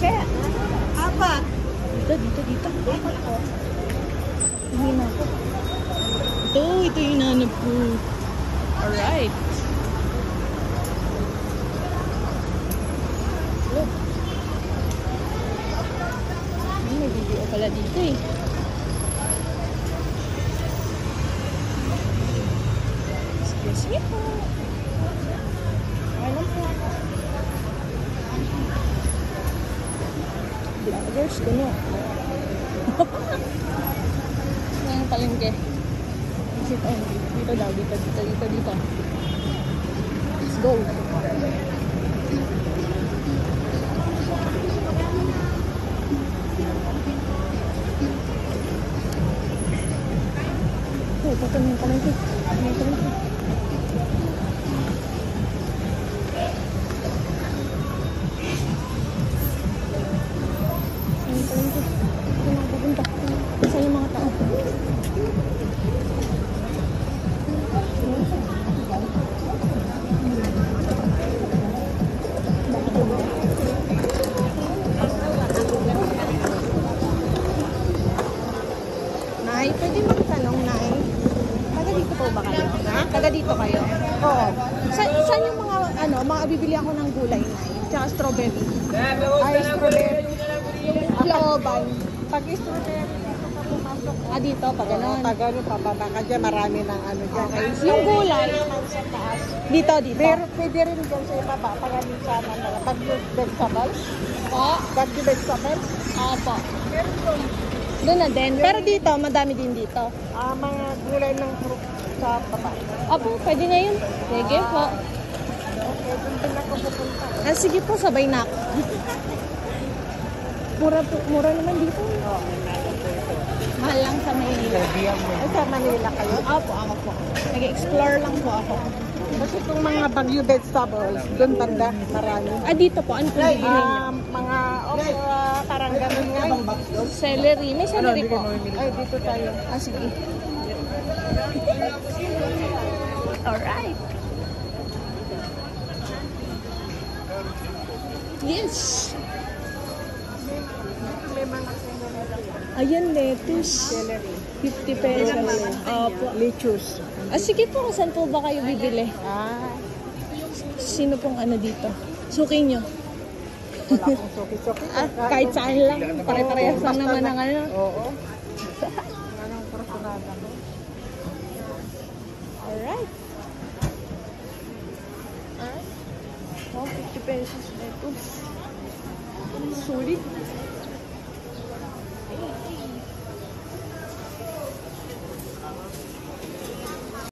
Che. Apat. Dito. Hindi na ako. Ito yung nanap ko. Alright. Look. May video pala dito eh. Excuse me po. Alam po. Vloggers ko no. Ang palengke. Visit only. Dito daw. Dito. Let's go. Ito na yung palengke. Saan yung mga tao? Nay, pwede magtanong, Nay. Taga dito po ba kayo? Ha? Taga dito kayo? Oo. Saan yung mga bibili ako ng gulay, Nay? Tsaka strawberry. Ay, strawberry. Looban. Pag strawberry, pumasok. Dito, pag gano'n. Pag gano'n, pababa ka dyan. Marami ng ano dyan. Yung gulay. Sa taas. Dito. Pero pwede rin dyan sa ibaba. Pag ano sa mga vegetables. Po. Vegetables. Opo. Doon na din. Pero dito, madami din dito. Mga gulay ng fruit sa baba. Opo, pwede na yun. Sige po. Okay, doon din ako pupunta. Sige po, sabay na ako. Mura naman dito. Mahal lang sa Manila. Ay, sa Manila kayo? Opo, ako po. Nag-explore lang po ako. Kasi itong mga bagyo vegetables, doon banda, marami. Dito po, ano po bibili niyo? Mga, parang gano'n nga. Celery. May celery po. Ay, dito tayo. Sige. Alright. Yes. May mga Ayan, lettuce. celery. 50 pesos. Opo. Lettuce. Sige po, saan po ba kayo bibili? Sino pong ano dito? Suki nyo? Wala akong suki-suki. Kahit saan lang. Pare-parehas lang naman ang ano. Oo. Anong personada mo? Alright. 50 pesos lettuce. Sulit.